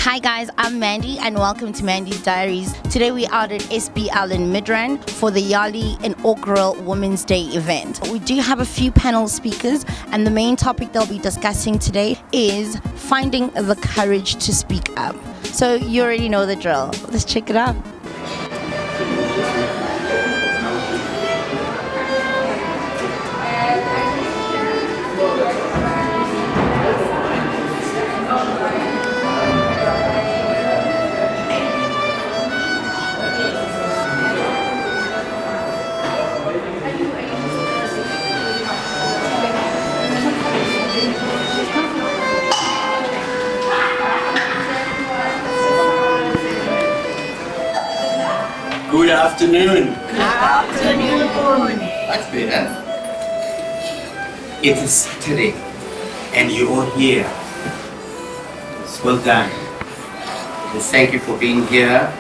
Hi guys, I'm Mandy and welcome to Mandy's Diaries. Today we are at SBL in Midrand for the YALI Inaugural Women's Day event. We do have a few panel speakers and the main topic they'll be discussing today is finding the courage to speak up. So you already know the drill. Let's check it out. Good afternoon. Good afternoon. That's better. It is Saturday and you're all here. It's well done. And thank you for being here.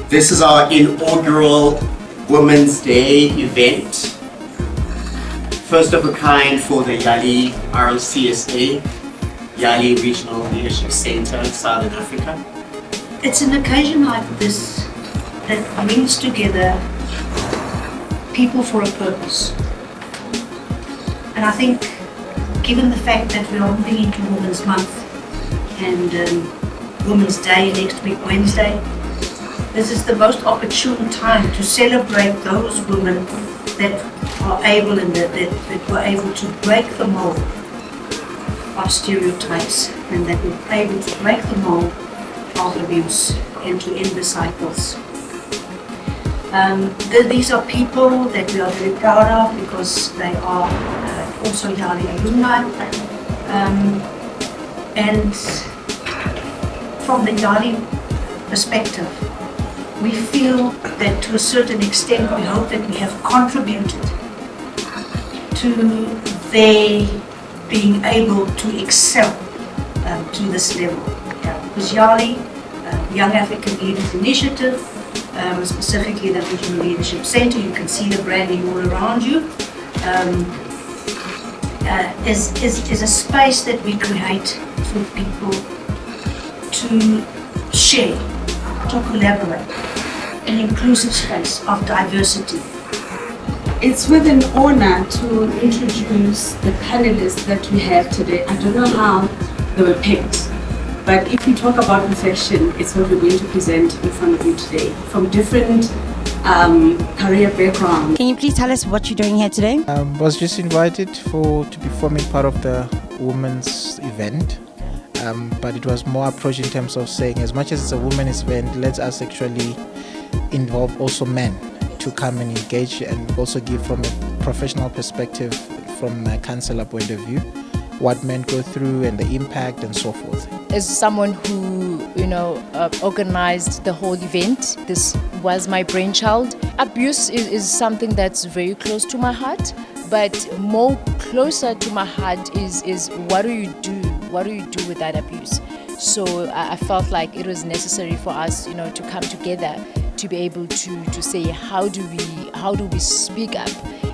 This is our inaugural Women's Day event. First of a kind for the YALI RLC-SA, YALI Regional Leadership Center, Southern Africa. It's an occasion like this that brings together people for a purpose. And I think, given the fact that we are moving into Women's Month and Women's Day next week, Wednesday, this is the most opportune time to celebrate those women that are able and that were able to break the mold of stereotypes and that were able to break the mold of abuse and to end the cycles. These are people that we are very proud of because they are also YALI alumni. And from the YALI perspective, we feel that to a certain extent we hope that we have contributed to their being able to excel to this level. Because YALI, Young African Leaders Initiative, specifically the Regional Leadership Center, you can see the branding all around you, is a space that we create for people to share, to collaborate, an inclusive space of diversity. It's with an honor to introduce the panelists that we have today. I don't know how they were picked, but if we talk about perfection, it's what we're going to present in front of you today, from different career backgrounds. Can you please tell us what you're doing here today? I was just invited to be forming part of the women's event, but it was more approach in terms of saying, as much as it's a women's event, let us actually involve also men to come and engage and also give from a professional perspective, from a counselor point of view, what men go through and the impact and so forth. As someone who, organized the whole event, this was my brainchild. Abuse is something that's very close to my heart, but more closer to my heart is what do you do? What do you do with that abuse? So I felt like it was necessary for us, to come together to be able to say how do we speak up,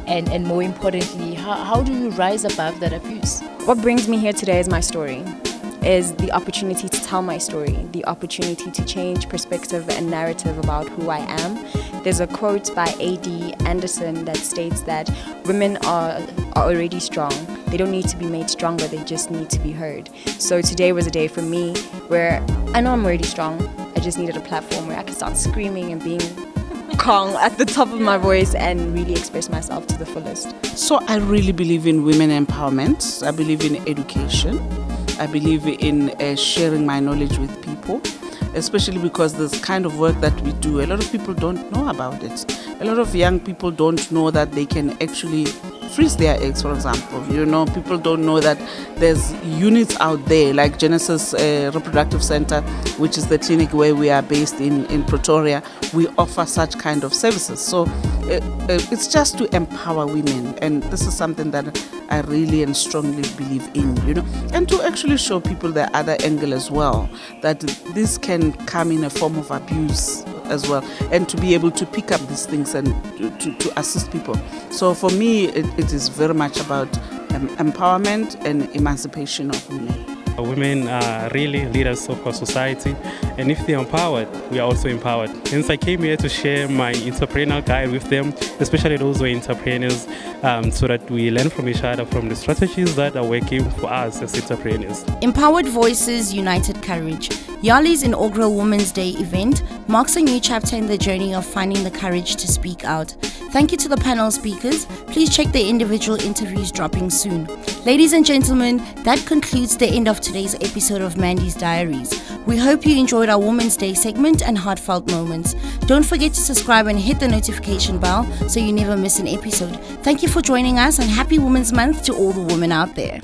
and more importantly, how do you rise above that abuse? What brings me here today is my story, is the opportunity to tell my story, the opportunity to change perspective and narrative about who I am. There's a quote by A.D. Anderson that states that women are already strong. They don't need to be made stronger, they just need to be heard. So today was a day for me where I know I'm already strong. I just needed a platform where I could start screaming and being calm at the top of my voice and really express myself to the fullest. So I really believe in women empowerment. I believe in education. I believe in sharing my knowledge with people, especially because this kind of work that we do, a lot of people don't know about it. A lot of young people don't know that they can actually freeze their eggs, for example. People don't know that there's units out there like Genesis Reproductive Center, which is the clinic where we are based in Pretoria. We offer such kind of services. So it's just to empower women, and this is something that I really and strongly believe in, and to actually show people the other angle as well, that this can come in a form of abuse as well, and to be able to pick up these things and to assist people. So for me, it is very much about empowerment and emancipation of women. Women are really leaders of our society, and if they're empowered, we are also empowered. Hence, I came here to share my entrepreneurial guide with them, especially those who are entrepreneurs, so that we learn from each other from the strategies that are working for us as entrepreneurs. Empowered Voices, United Courage. YALI's inaugural Women's Day event marks a new chapter in the journey of finding the courage to speak out. Thank you to the panel speakers. Please check their individual interviews dropping soon. Ladies and gentlemen, that concludes the end of today's episode of Mandy's Diaries. We hope you enjoyed our Women's Day segment and heartfelt moments. Don't forget to subscribe and hit the notification bell so you never miss an episode. Thank you for joining us, and happy Women's Month to all the women out there.